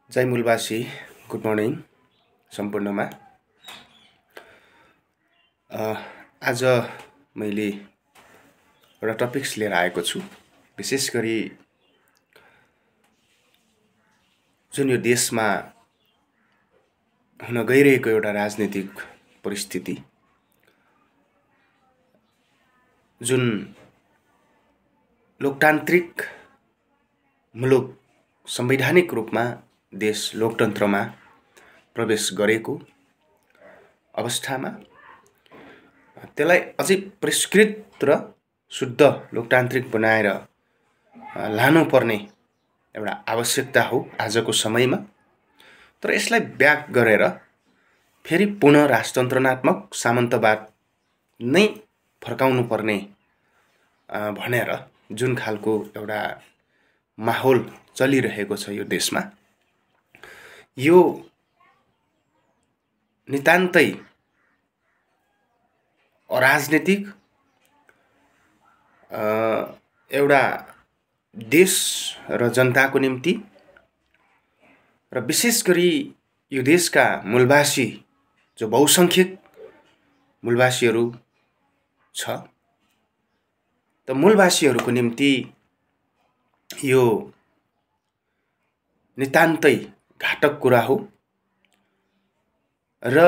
जय मूलवासी, good morning सम्पूर्णमा। आज मैले एउटा टपिक्स लिएर आएको छु। विशेष गरी जुन यो देशमा हुन गइरहेको एउटा राजनीतिक परिस्थिति, जुन लोकतान्त्रिक मुलुक संवैधानिक रूपमा देश लोकतन्त्रमा प्रवेश गरेको अवस्थामा त्यसलाई अझै परिष्कृत र शुद्ध लोकतान्त्रिक बनाएर लानुपर्ने एउटा आवश्यकता हो आजको समयमा। तर यसलाई ब्याक गरेर फेरि पुनः राजतन्त्रनात्मक सामन्तवाद नै फर्काउनु पर्ने भनेर जुन खालको एउटा माहौल चलिरहेको छ यो देशमा, यो नितान्तै अराजनीतिक एउटा देश र जनताको निम्ति र विशेष गरी यो देशका मूलवासी जो बहुसंख्यक मूलवासीहरू छ, त मूलवासीहरूको निम्ति यो नितान्तै घातक कुरा हो र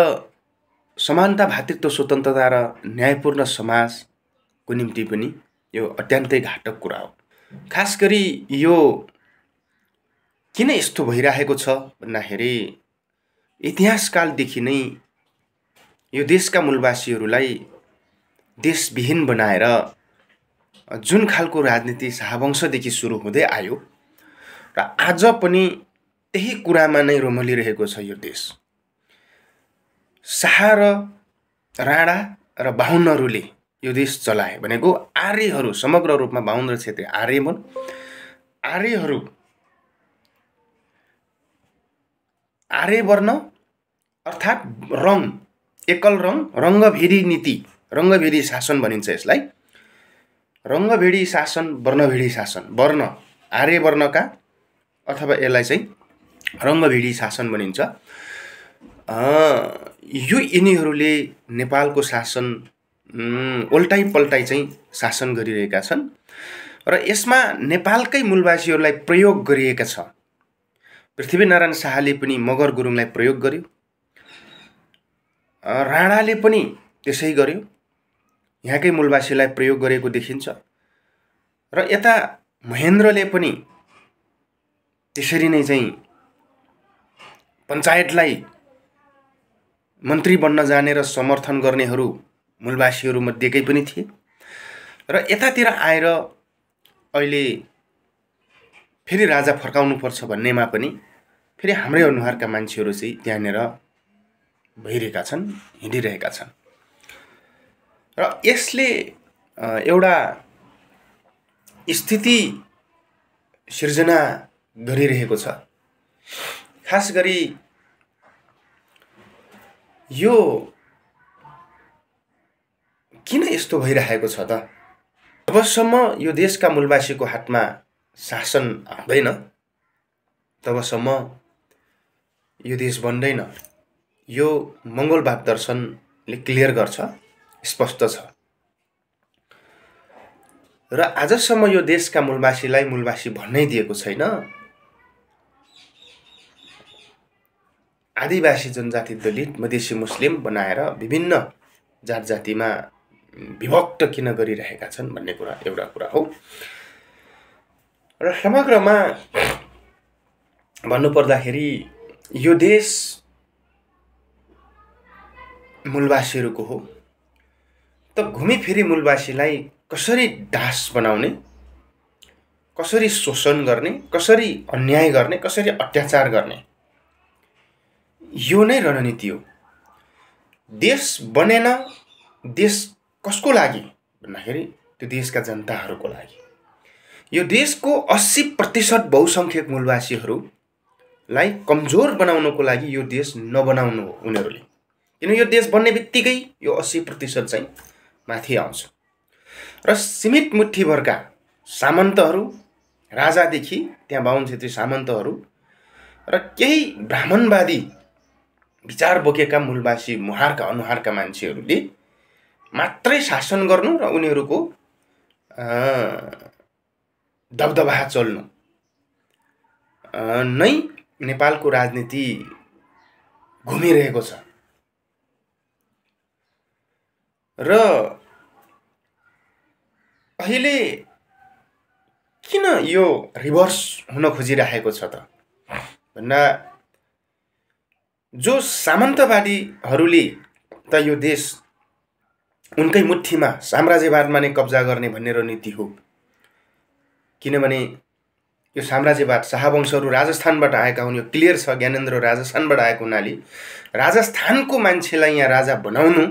समानता, भातृत्व, स्वतन्त्रता र न्यायपूर्ण समाजको निम्ति पनि यो अत्यन्तै घातक कुरा हो। खास गरी यो किन यस्तो भइरहेको छ भन्दाखेरि इतिहासकालदेखि नै यो देशका मूलवासीहरूलाई देशविहीन बनाएर जुन खालको राजनीति शाहवंशदेखि सुरु हुँदै आयो र आज पनि त्यही कुरामा नै रमलिरहेको छ यो देश। शाह र राणा र बाहुनहरूले यो देश चलाए भनेको आर्यहरू, समग्र रूपमा बाहुन र क्षेत्रीय आर्य हुन्। आर्यहरू आर्यवर्ण अर्थात् रङ, एकल रङ, रङ्गभेदी नीति, रङ्गभेदी शासन भनिन्छ यसलाई। रङ्गभेदी शासन, वर्णभेदी शासन, वर्ण आर्यवर्णका अथवा यसलाई चाहिँ रङ्गभेदी शासन भनिन्छ। यो यिनीहरूले नेपालको शासन उल्टाइ पल्टाइ चाहिँ शासन गरिरहेका छन् र यसमा नेपालकै मूलवासीहरूलाई प्रयोग गरिएका छ। पृथ्वीनारायण शाहले पनि मगर गुरुङलाई प्रयोग गर्यो, राणाले पनि त्यसै गर्यो, यहाँकै मूलवासीलाई प्रयोग गरेको देखिन्छ र यता महेन्द्रले पनि त्यसरी नै चाहिँ पञ्चायतलाई मन्त्री बन्न जाने र समर्थन गर्नेहरू मूलवासीहरू मध्येकै पनि थिए र यतातिर आएर अहिले फेरि राजा फर्काउनुपर्छ भन्नेमा पनि फेरि हाम्रै अनुहारका मान्छेहरू चाहिँ त्यहाँनिर भइरहेका छन्, हिँडिरहेका छन् र यसले एउटा स्थिति सिर्जना गरिरहेको छ। खास गरी यो किन यस्तो भइरहेको छ त? जबसम्म यो देशका मूलवासीको हातमा शासन आउँदैन तबसम्म यो देश बन्दैन। यो मङ्गोलवाद दर्शनले क्लियर गर्छ, स्पष्ट छ। र आजसम्म यो देशका मूलवासीलाई मूलवासी भन्नै दिएको छैन। आदिवासी जनजाति, दलित, मधेसी, मुस्लिम बनाएर विभिन्न जात जातिमा विभक्त किन गरिरहेका छन् भन्ने कुरा एउटा कुरा हो। र समग्रमा भन्नुपर्दाखेरि यो देश मूलवासीहरूको हो। त घुमिफिरी मूलवासीलाई कसरी दास बनाउने, कसरी शोषण गर्ने, कसरी अन्याय गर्ने, कसरी अत्याचार गर्ने, यो नै रणनीति हो। देश बनेन, देश कसको लागि भन्दाखेरि त्यो देशका जनताहरूको लागि। यो देशको 80% बहुसंख्यक मूलवासीहरूलाई कमजोर बनाउनको लागि यो देश नबनाउनु हो उनीहरूले। किन यो देश बन्ने बित्तिकै यो 80% चाहिँ माथि आउँछ र सीमित मुठ्ठीभरका सामन्तहरू, राजादेखि त्यहाँ बाहुन क्षेत्री सामन्तहरू र केही ब्राह्मणवादी विचार बोकेका मूलवासी मुहारका अनुहारका मान्छेहरूले मात्रै शासन गर्नु र उनीहरूको दबदबा चल्नु नै नेपालको राजनीति घुमिरहेको छ। र अहिले किन यो रिभर्स हुन खोजिरहेको छ त भन्दा जो सामन्तवादीहरूले त यो देश उनकै मुठीमा साम्राज्यवादमा नै कब्जा गर्ने भन्ने रणनीति हो। किनभने यो साम्राज्यवाद शाहवंशहरू राजस्थानबाट आएका हुन्, यो क्लियर छ। ज्ञानेन्द्र राजस्थानबाट आएको हुनाले राजस्थानको मान्छेलाई यहाँ राजा बनाउनु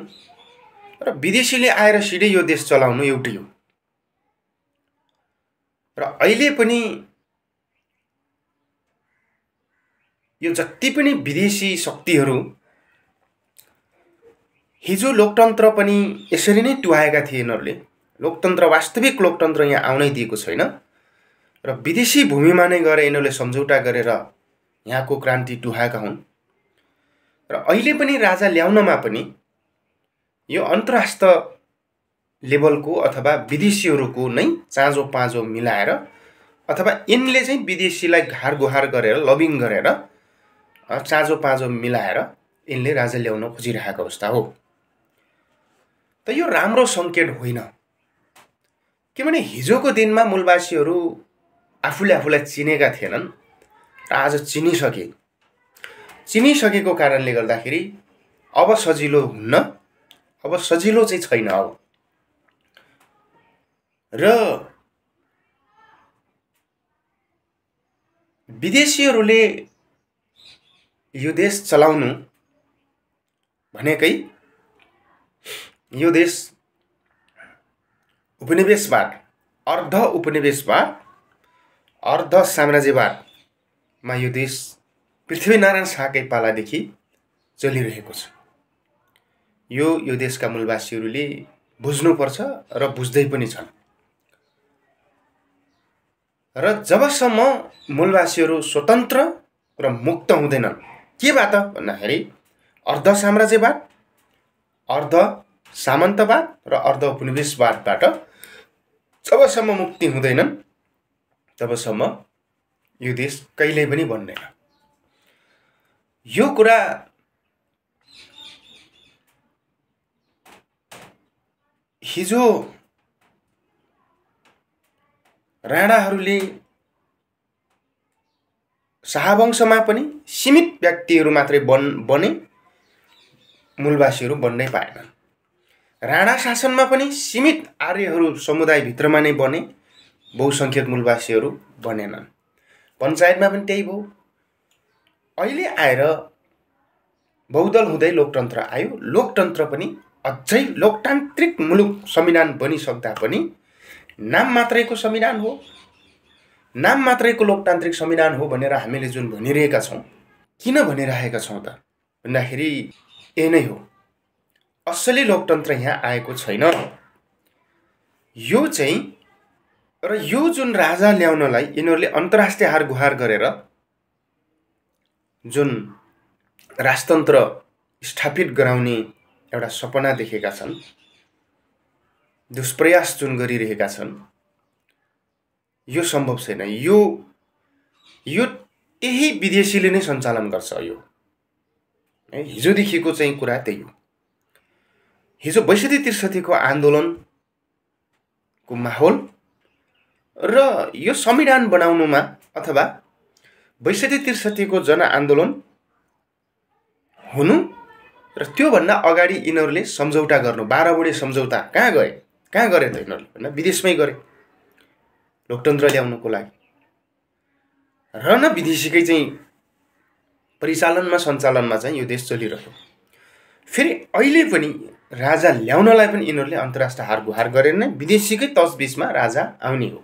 र विदेशीले आएर सिधै यो देश चलाउनु एउटै हो। र अहिले पनि यो जति पनि विदेशी शक्तिहरू हिजो लोकतन्त्र पनि यसरी नै टुहाएका थिए। यिनीहरूले लोकतन्त्र, वास्तविक लोकतन्त्र यहाँ आउनै दिएको छैन र विदेशी भूमिमा नै गएर यिनीहरूले सम्झौता गरेर यहाँको क्रान्ति टुहाएका हुन्। र अहिले पनि राजा ल्याउनमा पनि यो अन्तर्राष्ट्रिय लेभलको अथवा विदेशीहरूको नै चाँजो पाँजो मिलाएर अथवा यिनले चाहिँ विदेशीलाई घार गुहार गरेर लबिङ गरेर चाँजो पाँजो मिलाएर यिनले राजा ल्याउन खोजिरहेको अवस्था हो। त यो राम्रो सङ्केत होइन। किनभने हिजोको दिनमा मूलवासीहरू आफूले आफूलाई चिनेका थिएनन् र आज चिनिसकेको कारणले गर्दाखेरि अब सजिलो हुन्न, अब सजिलो चाहिँ छैन। अब र विदेशीहरूले यो देश चलाउनु भनेकै यो देश उपनिवेशवाद, अर्ध उपनिवेशवाद, अर्ध साम्राज्यवादमा यो देश पृथ्वीनारायण शाहकै पालादेखि चलिरहेको छ। यो देशका मूलवासीहरूले बुझ्नुपर्छ र बुझ्दै पनि छन्। र जबसम्म मूलवासीहरू स्वतन्त्र र मुक्त हुँदैनन्, केबाट भन्दाखेरि अर्ध साम्राज्यवाद, अर्ध सामन्तवाद र अर्ध उपनिवेशवादबाट जबसम्म मुक्ति हुँदैनन् तबसम्म यो देश कहिल्यै पनि बन्दैन। यो कुरा हिजो राणाहरूले शाहवंशमा पनि सीमित व्यक्तिहरू मात्रै बने, मूलवासीहरू बन्नै पाएनन्। राणा शासनमा पनि सीमित आर्यहरू समुदायभित्रमा नै बने, बहुसङ्ख्यक मूलवासीहरू बनेनन्। पञ्चायतमा पनि त्यही भयो। अहिले आएर बहुदल हुँदै लोकतन्त्र आयो। लोकतन्त्र पनि अझै लोकतान्त्रिक मुलुक संविधान बनिसक्दा पनि नाम मात्रैको संविधान हो, नाम मात्रैको लोकतान्त्रिक संविधान हो भनेर हामीले जुन भनिरहेका छौँ, किन भनिरहेका छौँ त भन्दाखेरि यही नै हो। असली लोकतन्त्र यहाँ आएको छैन। यो चाहिँ र यो जुन राजा ल्याउनलाई यिनीहरूले अन्तर्राष्ट्रिय हार गुहार गरेर जुन राजतन्त्र स्थापित गराउने एउटा सपना देखेका छन्, दुष्प्रयास जुन गरिरहेका छन्, यो सम्भव छैन। यो त्यही विदेशीले नै सञ्चालन गर्छ। यो हिजोदेखिको चाहिँ कुरा त्यही हो। हिजो ६२-६३को आन्दोलनको माहौल र यो संविधान बनाउनुमा अथवा ६२-६३को जनआन्दोलन हुनु र त्योभन्दा अगाडि यिनीहरूले सम्झौता गर्नु, 12 बुढे सम्झौता कहाँ गरे त यिनीहरूले भन्दा विदेशमै गरे लोकतन्त्र ल्याउनुको लागि। र न विदेशीकै चाहिँ परिचालनमा सञ्चालनमा चाहिँ यो देश चलिरह्यो। फेरि अहिले पनि राजा ल्याउनलाई पनि यिनीहरूले अन्तर्राष्ट्रिय हार गुहार गरेर नै विदेशीकै तजबिजमा राजा आउने हो।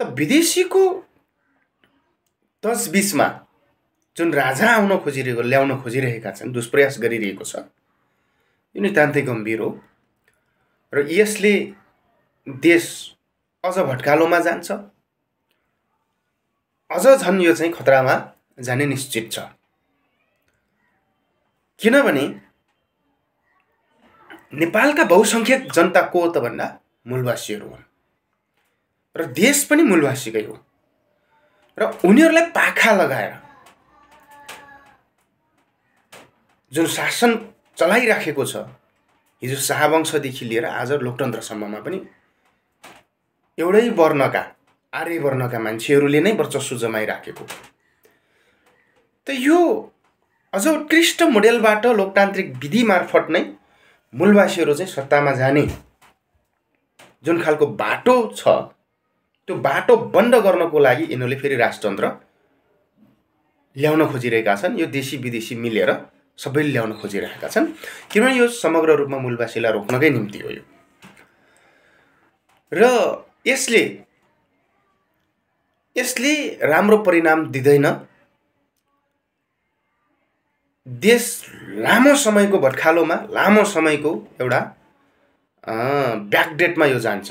त विदेशीको तजबिजमा जुन राजा ल्याउन खोजिरहेका छन्, दुष्प्रयास गरिरहेको छ, यो नितान्तै गम्भीर हो। र यसले देश अझ भट्कालोमा जान्छ, अझ झन् यो चाहिँ खतरामा जाने निश्चित छ। किनभने नेपालका बहुसंख्यक जनता को हो त भन्दा मूलवासीहरू हुन् र देश पनि मूलवासीकै हो र उनीहरूलाई पाखा लगाएर जुन शासन चलाइराखेको छ, हिजो शाहवंशदेखि लिएर आज लोकतन्त्रसम्ममा पनि एउटै वर्णका आर्य वर्णका मान्छेहरूले नै वर्चस्व जमाइराखेको। त यो अझ उत्कृष्ट मोडेलबाट लोकतान्त्रिक विधि मार्फत नै मूलवासीहरू चाहिँ सत्तामा जाने जुन खालको बाटो छ, त्यो बाटो बन्द गर्नको लागि यिनीहरूले फेरि राजतन्त्र ल्याउन खोजिरहेका छन्। यो देशी विदेशी मिलेर सबैले ल्याउन खोजिरहेका छन्, किनभने यो समग्र रूपमा मूलवासीलाई रोक्नकै निम्ति हो यो। र यसले राम्रो परिणाम दिँदैन। देश लामो समयको भत्कालोमा, लामो समयको एउटा ब्याकडेटमा यो जान्छ।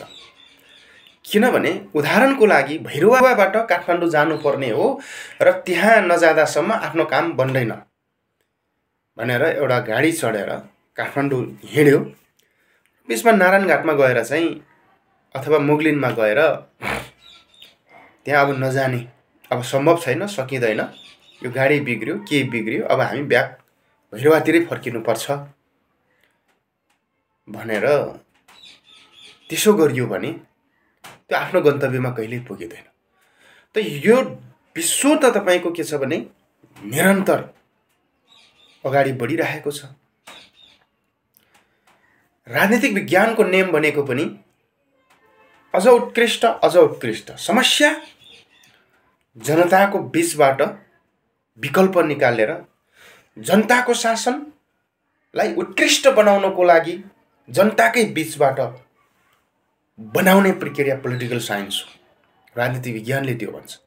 किनभने उदाहरणको लागि भैरवाबाट काठमाडौँ जानुपर्ने हो र त्यहाँ नजाँदासम्म आफ्नो काम बन्दैन भनेर एउटा गाडी चढेर काठमाडौँ हिँड्यो, बिचमा नारायणघाटमा गएर चाहिँ अथवा मुगलिनमा गएर त्यहाँ अब नजाने, अब सम्भव छैन, सकिँदैन, यो गाडी बिग्रियो, के बिग्रियो, अब हामी ब्याक भैरवातिरै फर्किनुपर्छ भनेर त्यसो गरियो भने त्यो आफ्नो गन्तव्यमा कहिल्यै पुगिँदैन। त यो विश्व त तपाईँको के छ भने निरन्तर अगाडि बढिरहेको छ। राजनीतिक विज्ञानको नियम भनेको पनि अझ उत्कृष्ट समस्या जनताको बीचबाट विकल्प निकालेर जनताको शासनलाई उत्कृष्ट बनाउनको लागि जनताकै बीचबाट बनाउने प्रक्रिया पोलिटिकल साइन्स हो, राजनीतिक विज्ञानले त्यो भन्छ।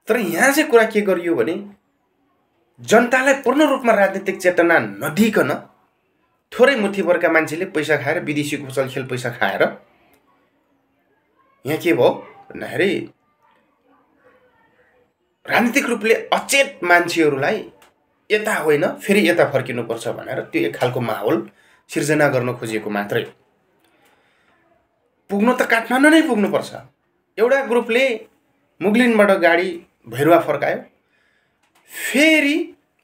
तर यहाँ चाहिँ कुरा के गरियो भने जनतालाई पूर्ण रूपमा राजनीतिक चेतना नदिकन थोरै मुठीभरका मान्छेले पैसा खाएर, विदेशीको चलखेल पैसा खाएर यहाँ के भयो भन्दाखेरि राजनीतिक रूपले अचेत मान्छेहरूलाई यता होइन फेरि यता फर्किनुपर्छ भनेर त्यो एक खालको माहौल सिर्जना गर्न खोजिएको मात्रै। पुग्नु त काठमाडौँ नै पुग्नुपर्छ। एउटा ग्रुपले मुगलिनबाट गाडी भैरवा फर्कायो, फेरि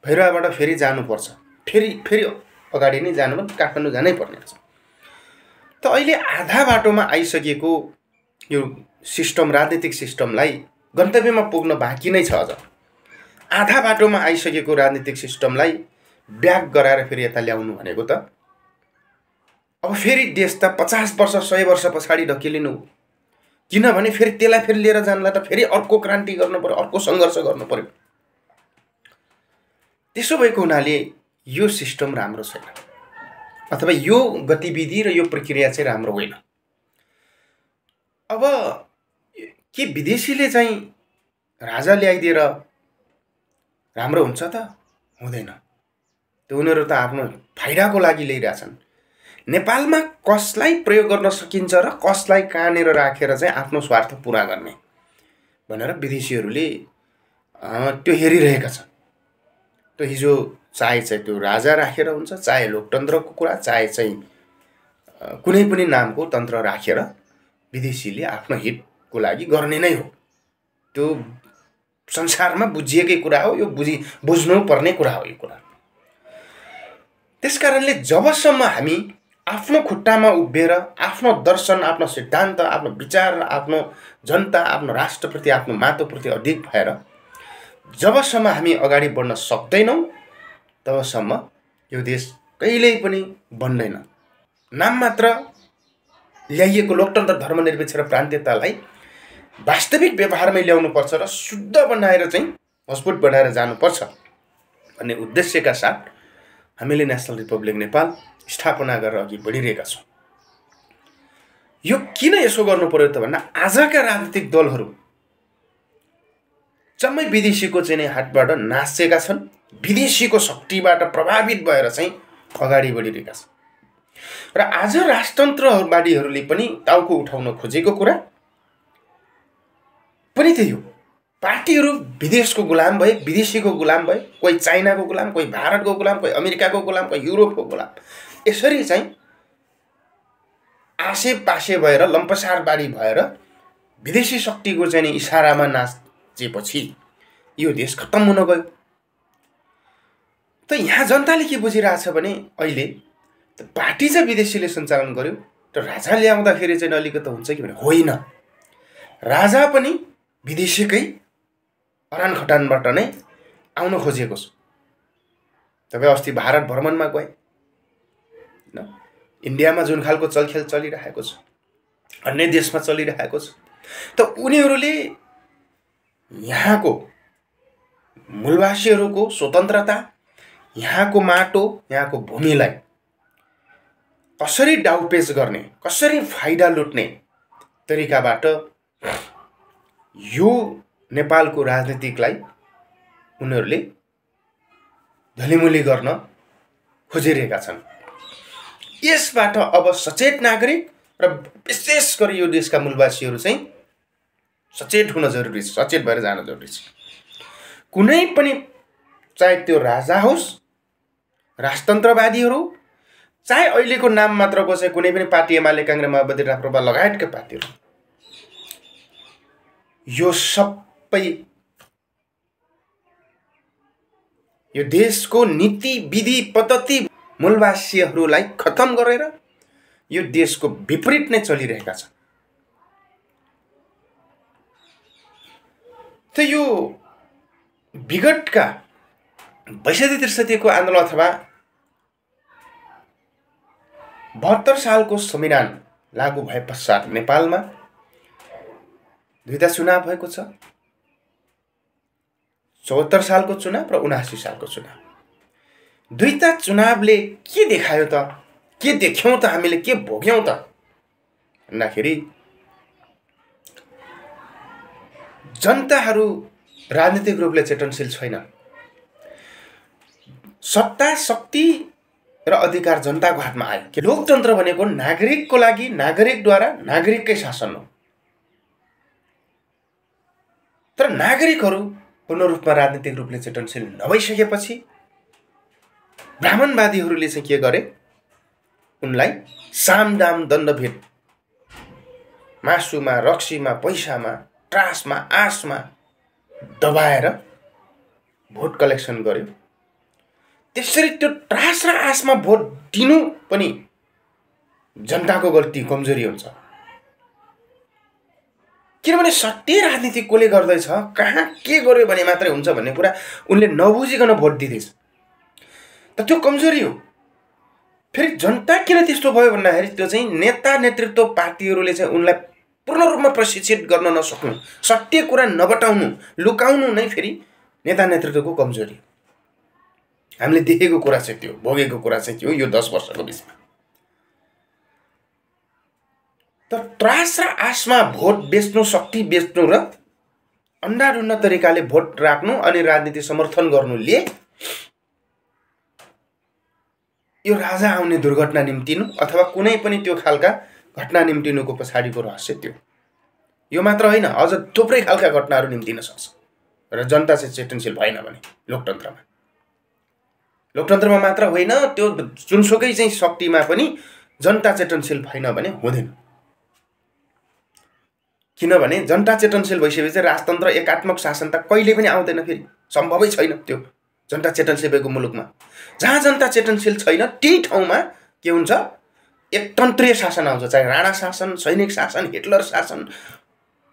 भैरवाबाट फेरि जानुपर्छ, फेरि अगाडि नै जानु काठमाडौँ जानै पर्ने छ। त अहिले आधा बाटोमा आइसकेको यो सिस्टम, राजनीतिक सिस्टमलाई गन्तव्यमा पुग्न बाँकी नै छ। अझ आधा बाटोमा आइसकेको राजनीतिक सिस्टमलाई ब्याक गराएर फेरि यता ल्याउनु भनेको त अब फेरि देश त 50 वर्ष 100 वर्ष पछाडि ढकेलिनु। किनभने फेरि त्यसलाई फेरि लिएर जानलाई त फेरि अर्को क्रान्ति गर्नु पर्यो, अर्को सङ्घर्ष गर्नु पर्यो। त्यसो भएको हुनाले यो सिस्टम राम्रो छैन, अथवा यो गतिविधि र यो प्रक्रिया चाहिँ राम्रो होइन। अब के विदेशीले चाहिँ राजा ल्याइदिएर राम्रो हुन्छ त? हुँदैन। त्यो उनीहरू त आफ्नो फाइदाको लागि ल्याइरहेछन्। नेपालमा कसलाई प्रयोग गर्न सकिन्छ र कसलाई कहाँनिर राखेर चाहिँ आफ्नो स्वार्थ पुरा गर्ने भनेर विदेशीहरूले त्यो हेरिरहेका छन्। त्यो हिजो चाहे चाहिँ त्यो राजा राखेर हुन्छ, चाहे लोकतन्त्रको कुरा, चाहे चाहिँ कुनै पनि नामको तन्त्र राखेर विदेशीले आफ्नो हितको लागि गर्ने नै हो। त्यो संसारमा बुझिएकै कुरा हो, यो बुझ्नु पर्ने कुरा हो यो कुरा। त्यसकारणले जबसम्म हामी आफ्नो खुट्टामा उभिएर आफ्नो दर्शन, आफ्नो सिद्धान्त, आफ्नो विचार, आफ्नो जनता, आफ्नो राष्ट्रप्रति, आफ्नो महत्त्वप्रति अडिग भएर जबसम्म हामी अगाडि बढ्न सक्दैनौँ तबसम्म यो देश कहिल्यै पनि बन्दैन। नाम मात्र ल्याइएको लोकतन्त्र, धर्मनिरपेक्ष र प्रान्तीयतालाई वास्तविक व्यवहारमै ल्याउनुपर्छ र शुद्ध बनाएर चाहिँ मजबुत बनाएर जानुपर्छ भन्ने उद्देश्यका साथ हामीले नेसनल रिपब्लिक नेपाल स्थापना गरेर अघि बढिरहेका छौँ। यो किन यसो गर्नु पर्यो त भन्दा आजका राजनीतिक दलहरू जम्मै विदेशीको चाहिँ नै हातबाट नाचेका छन्, विदेशीको शक्तिबाट प्रभावित भएर चाहिँ अगाडि बढिरहेका छन्। र आज राजतन्त्रवादीहरूले पनि टाउको उठाउन खोजेको कुरा पनि त्यही हो। पार्टीहरू विदेशको गुलाम भए, विदेशीको गुलाम भए, कोही चाइनाको गुलाम, कोही भारतको गुलाम, कोही अमेरिकाको गुलाम, कोही युरोपको गुलाम। यसरी चाहिँ आसेपासे भएर लम्पसारबारी भएर विदेशी शक्तिको चाहिँ इसारामा नाचेपछि यो देश खत्तम हुन गयो। त यहाँ जनताले के बुझिरहेछ भने अहिले पार्टी चाहिँ विदेशीले सञ्चालन गर्यो, त राजा ल्याउँदाखेरि चाहिँ अलिकति हुन्छ कि भने होइन। राजा पनि विदेशीकै अरान खटानबाट नै आउन खोजेको छ। तपाईँ अस्ति भारत भ्रमणमा गए, इन्डियामा जुन खालको चलखेल चलिरहेको छ, अन्य देशमा चलिरहेको छ, त उनीहरूले यहाँको मूलवासीहरूको स्वतन्त्रता, यहाँको माटो, यहाँको भूमिलाई कसरी डाउपेच गर्ने, कसरी फाइदा लुट्ने तरिकाबाट यो नेपालको राजनीतिकलाई उनीहरूले धलिमुली गर्न खोजिरहेका छन्। यसबाट अब सचेत नागरिक र विशेष गरी यो देशका मूलवासीहरू चाहिँ सचेत हुन जरुरी छ, सचेत भएर जान जरुरी छ। कुनै पनि चाहे त्यो राजा होस्, राजतन्त्रवादीहरू, चाहे अहिलेको नाम मात्रको चाहिँ कुनै पनि पार्टी, एमाले, काङ्ग्रेस, माओवादी, राप्रपा लगायतका पार्टीहरू, यो सबै यो देशको नीति विधि पद्धति मूलवासीहरूलाई खत्तम गरेर यो देशको विपरीत नै चलिरहेका छन्। त यो विगतका 62-63 आन्दोलन अथवा 72 सालको संविधान लागू भए पश्चात नेपालमा दुईटा चुनाव भएको छ। 74 सालको चुनाव र 79 सालको चुनाव। दुईटा चुनावले के देखायो त, के देख्यौँ त, हामीले के भोग्यौँ त भन्दाखेरि जनताहरू राजनीतिक रूपले चेतनशील छैन। सत्ता, शक्ति र अधिकार जनताको हातमा आयो। कि लोकतन्त्र भनेको नागरिकको लागि, नागरिकद्वारा नागरिककै शासन हो। तर नागरिकहरू पूर्ण रूपमा राजनीतिक रूपले चेतनशील नभइसकेपछि ब्राह्मणवादीहरूले चाहिँ के गरे, उनलाई सामदाम दण्डभेद, मासुमा, रक्सीमा, पैसामा, त्रासमा, आशमा दबाएर भोट कलेक्सन गर्यो। त्यसरी त्यो त्रास र आशमा भोट दिनु पनि जनताको गल्ती, कमजोरी हुन्छ। किनभने सत्य राजनीति कसले गर्दैछ, कहाँ के गर्यो भने मात्रै हुन्छ भन्ने कुरा उनले नबुझिकन भोट दिँदैछ। त त्यो कमजोरी हो। फेरि जनता किन त्यस्तो भयो भन्दाखेरि त्यो चाहिँ नेता नेतृत्व पार्टीहरूले चाहिँ उनलाई पूर्ण रूपमा प्रशिक्षित गर्न नसक्नु, सत्य कुरा नबटाउनु, लुकाउनु नै फेरि नेता नेतृत्वको कमजोरी। हामीले देखेको कुरा चाहिँ त्यो, भोगेको कुरा चाहिँ त्यो यो 10 वर्षको बिचमा। त त्रास र आशमा भोट बेच्नु, शक्ति बेच्नु र अन्धाधुन्ध तरिकाले भोट राख्नु अनि राजनीति समर्थन गर्नुले यो राजा आउने दुर्घटना निम्तिनु अथवा कुनै पनि त्यो खालका घटना निम्तिनुको पछाडिको रहस्य त्यो। यो मात्र होइन, अझ थुप्रै खालका घटनाहरू निम्तिन सक्छ र जनता चाहिँ चेतनशील भएन भने लोकतन्त्रमा मात्र होइन, त्यो जुनसुकै चाहिँ शक्तिमा पनि जनता चेतनशील भएन भने हुँदैन। किनभने जनता चेतनशील भइसकेपछि राजतन्त्र, एकात्मक शासन त कहिले पनि आउँदैन, फेरि सम्भवै छैन त्यो जनता चेतनशील भएको मुलुकमा। जहाँ जनता चेतनशील छैन त्यही ठाउँमा के हुन्छ, एकतन्त्रीय शासन आउँछ। चाहे राणा शासन, सैनिक शासन, हिटलर शासन,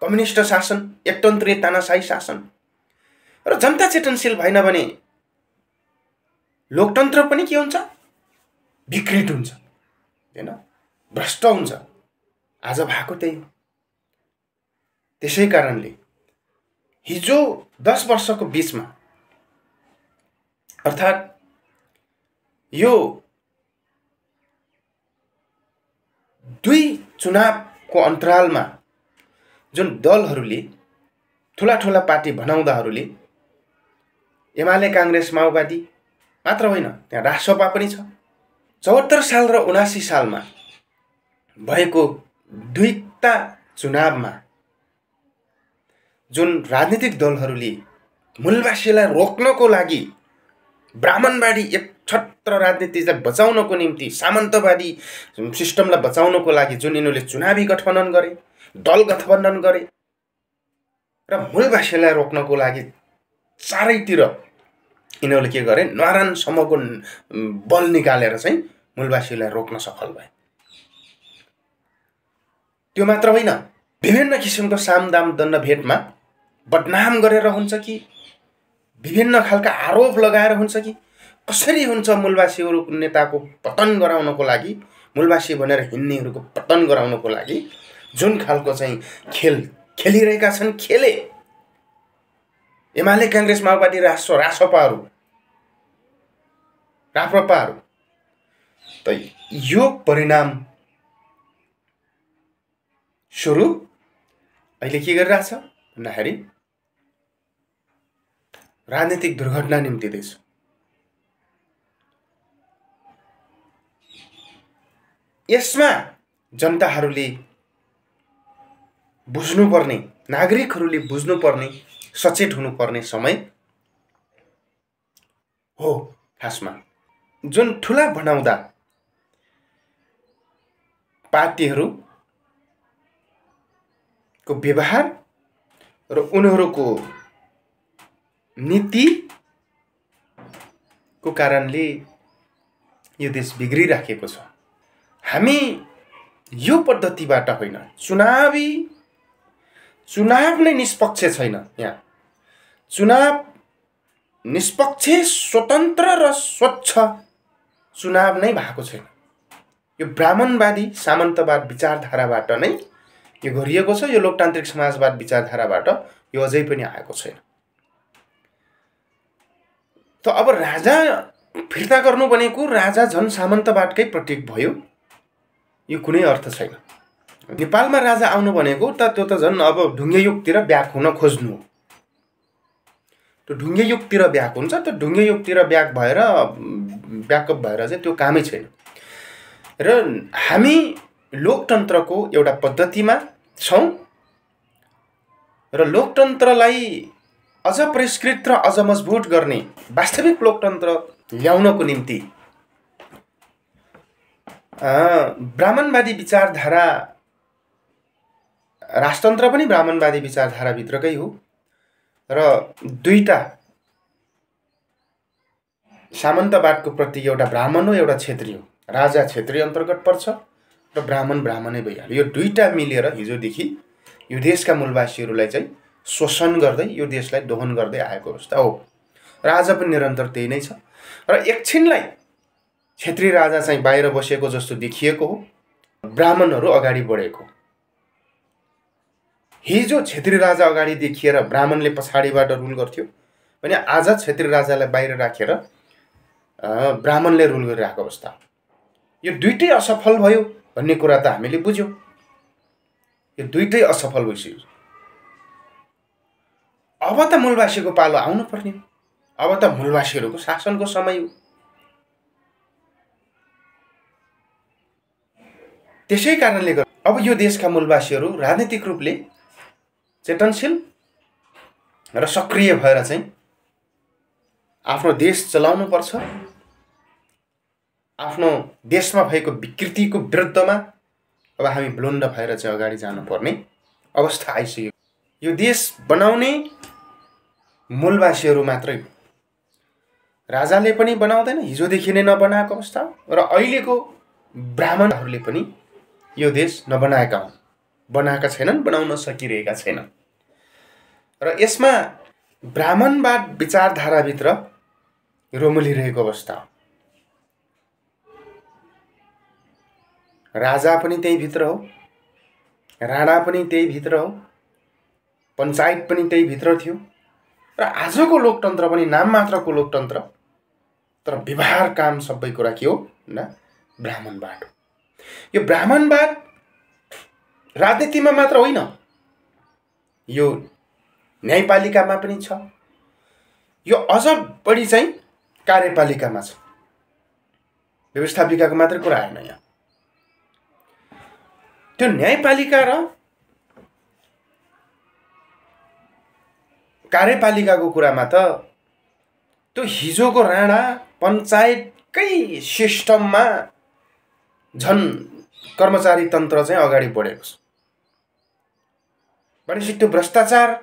कम्युनिस्ट शासन, एकतन्त्रीय तानाशाही शासन। र जनता चेतनशील भएन भने लोकतन्त्र पनि के हुन्छ, विकृत हुन्छ, हैन, भ्रष्ट हुन्छ। आज भएको त्यही हो। त्यसै कारणले हिजो 10 वर्षको बीचमा, अर्थात् यो 2 चुनावको अन्तरालमा जुन दलहरूले, ठुला ठुला पार्टी बनाउँदाहरूले, एमाले, काङ्ग्रेस, माओवादी मात्र होइन, त्यहाँ राष्ट्रपा पनि छ। 74 साल र 79 सालमा भएको दुईटा चुनावमा जुन राजनीतिक दलहरूले मूलवासीलाई रोक्नको लागि ब्राह्मणवादी एकछत्र राजनीतिलाई बचाउनको निम्ति सामन्तवादी सिस्टमलाई बचाउनको लागि जुन यिनीहरूले चुनावी गठबन्धन गरे, दल गठबन्धन गरे र मूलवासीलाई रोक्नको लागि चारैतिर यिनीहरूले के गरे, न्वारानसम्मको बल निकालेर चाहिँ मूलवासीलाई रोक्न सफल भए। त्यो मात्र होइन, विभिन्न किसिमको सामदाम दण्ड भेटमा बदनाम गरेर हुन्छ कि विभिन्न खालका आरोप लगाएर हुन्छ कि कसरी हुन्छ मूलवासीहरू नेताको पतन गराउनको लागि, मूलवासी भनेर हिँड्नेहरूको पतन गराउनको लागि जुन खालको चाहिँ खेल खेलिरहेका छन्, खेले एमाले, काङ्ग्रेस, माओवादी, रासपाहरू, राप्रपाहरू। त यो परिणाम स्वरूप अहिले के गरिरहेछ भन्दाखेरि राजनीतिक दुर्घटना निम्तिँदैछ। यसमा जनताहरूले बुझ्नुपर्ने, नागरिकहरूले बुझ्नुपर्ने, सचेत हुनुपर्ने समय हो। खासमा जुन ठुला बनाउँदा पार्टीहरूको व्यवहार र उनीहरूको नीतिको कारणले यो देश बिग्रिराखेको छ। हामी यो पद्धतिबाट होइन, चुनाव नै निष्पक्ष छैन। यहाँ चुनाव निष्पक्ष, स्वतन्त्र र स्वच्छ चुनाव नै भएको छैन। यो ब्राह्मणवादी सामन्तवाद विचारधाराबाट नै यो गरिएको छ। यो लोकतान्त्रिक समाजवाद विचारधाराबाट यो अझै पनि आएको छैन। त अब राजा फिर्ता गर्नु भनेको राजा झन् सामन्तवादकै प्रतीक भयो, यो कुनै अर्थ छैन। नेपालमा राजा आउनु भनेको त त्यो त झन् अब ढुङ्गे युगतिर ब्याक हुन खोज्नु हो। त्यो ढुङ्गे युगतिर ब्याक हुन्छ, त्यो ढुङ्गे युगतिर ब्याकअप भएर चाहिँ त्यो कामै छैन। र हामी लोकतन्त्रको एउटा पद्धतिमा छौँ र लोकतन्त्रलाई अझ परिष्कृत र अझ मजबुत गर्ने, वास्तविक लोकतन्त्र ल्याउनको निम्ति ब्राह्मणवादी विचारधारा, राजतन्त्र पनि ब्राह्मणवादी विचारधाराभित्रकै हो र दुईटा सामन्तवादको प्रति, एउटा ब्राह्मण हो, एउटा क्षेत्री हो। राजा क्षेत्री अन्तर्गत पर्छ र ब्राह्मण ब्राह्मणै भइहाल्यो। यो दुईटा मिलेर हिजोदेखि यो देशका मूलवासीहरूलाई चाहिँ शोषण गर्दै यो देशलाई दोहन गर्दै आएको अवस्था हो। राजा पनि निरन्तर त्यही नै छ र एकछिनलाई क्षेत्री राजा चाहिँ बाहिर बसेको जस्तो देखिएको हो, ब्राह्मणहरू अगाडि बढेको। हिजो क्षेत्री राजा अगाडि देखिएर ब्राह्मणले पछाडिबाट रुल गर्थ्यो भने आज क्षेत्री राजालाई बाहिर राखेर ब्राह्मणले रुल गरिरहेको अवस्था। यो दुईटै असफल भयो भन्ने कुरा त हामीले बुझ्यौँ। यो दुईटै असफल भइसक्यो। अब त मूलवासीको पालो आउनु पर्ने, अब त मूलवासीहरूको शासनको समय हो। त्यसै कारणले गर्दा अब यो देशका मूलवासीहरू राजनीतिक रूपले चेतनशील र सक्रिय भएर चाहिँ आफ्नो देश चलाउनु पर्छ। आफ्नो देशमा भएको विकृतिको विरुद्धमा अब हामी बुलन्द भएर चाहिँ अगाडि जानुपर्ने अवस्था आइसक्यो। यो देश बनाउने मूलवासीहरू मात्रै, राजाले पनि बनाउँदैन, हिजोदेखि नै नबनाएको अवस्था र अहिलेको ब्राह्मणहरूले पनि यो देश नबनाएका हुन्, बनाएका छैनन्, बनाउन सकिरहेका छैनन्। र यसमा ब्राह्मणवाद विचारधाराभित्र रोमलिरहेको अवस्था हो। राजा पनि त्यही भित्र हो, राणा पनि त्यही भित्र हो, पञ्चायत पनि त्यही भित्र थियो र आजको लोकतन्त्र पनि नाम मात्रको लोकतन्त्र, तर व्यवहार काम सबै कुरा के हो भन्दा ब्राह्मणवाद हो। यो ब्राह्मणवाद राजनीतिमा मात्र होइन, यो न्यायपालिकामा पनि छ, यो अझ बढी चाहिँ कार्यपालिकामा छ। व्यवस्थापिकाको मात्रै कुरा आएन यहाँ। त्यो न्यायपालिका र कार्यपालिकाको कुरामा त त्यो हिजोको राणा पञ्चायतकै सिस्टममा झन् कर्मचारी तन्त्र चाहिँ अगाडि बढेको छ। भनेपछि त्यो भ्रष्टाचार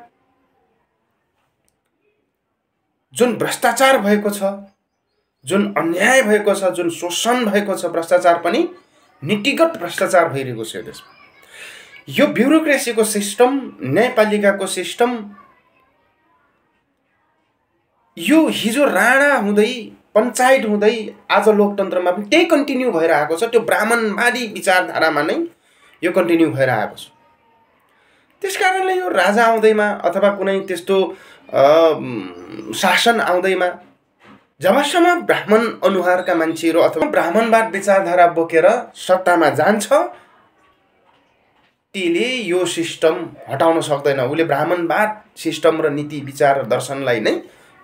भएको छ, जुन अन्याय भएको छ, जुन शोषण भएको छ, भ्रष्टाचार पनि नीतिगत भ्रष्टाचार भइरहेको छ देशमा। यो ब्युरोक्रेसीको सिस्टम, न्यायपालिकाको सिस्टम यो हिजो राणा हुँदै पञ्चायत हुँदै आज लोकतन्त्रमा पनि त्यही कन्टिन्यू भएर आएको छ। त्यो ब्राह्मणवादी विचारधारामा नै यो कन्टिन्यू भएर आएको छ। त्यसकारणले यो राजा आउँदैमा अथवा कुनै त्यस्तो शासन आउँदैमा जबसम्म ब्राह्मण अनुहारका मान्छेहरू अथवा ब्राह्मणवाद विचारधारा बोकेर सत्तामा जान्छ त्यसले यो सिस्टम हटाउन सक्दैन। उसले ब्राह्मणवाद सिस्टम र नीति विचार दर्शनलाई नै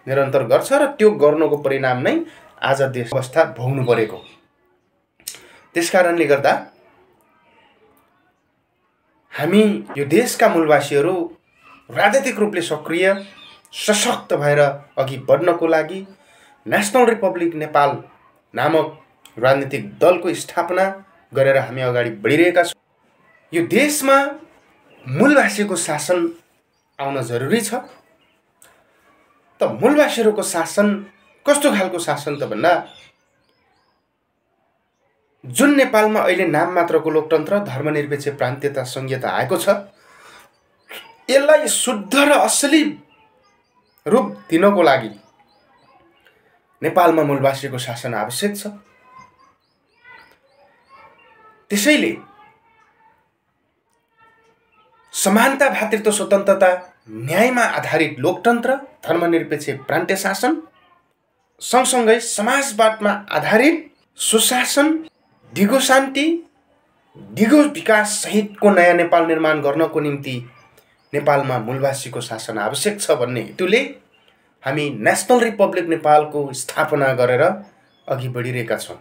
निरन्तर गर्छ र त्यो गर्नुको परिणाम नै आज देश अवस्था भोग्नु परेको। त्यसकारणले गर्दा हामी यो देशका मूलवासीहरू राजनीतिक रूपले सक्रिय सशक्त भएर अघि बढ्नको लागि नेसनल रिपब्लिक नेपाल नामक राजनीतिक दलको स्थापना गरेर हामी अगाडि बढिरहेका छौँ। यो देशमा मूलवासीको शासन आउन जरुरी छ। त मूलवासीहरूको शासन कस्तो खालको शासन त भन्दा जुन नेपालमा अहिले नाम मात्रको लोकतन्त्र, धर्मनिरपेक्ष प्रान्तीयता संहिता आएको छ, यसलाई शुद्ध र असली रूप दिनको लागि नेपालमा मूलवासीको शासन आवश्यक छ। त्यसैले समानता, भातृत्व, स्वतन्त्रता, न्यायमा आधारित लोकतन्त्र, धर्मनिरपेक्ष प्रान्तीय शासन सँगसँगै समाजवादमा आधारित सुशासन, दिगो शान्ति, दिगो विकास सहितको नयाँ नेपाल निर्माण गर्नको निम्ति नेपालमा मूलवासीको शासन आवश्यक छ भन्ने हेतुले हामी नेसनल रिपब्लिक नेपालको स्थापना गरेर अघि बढिरहेका छौँ।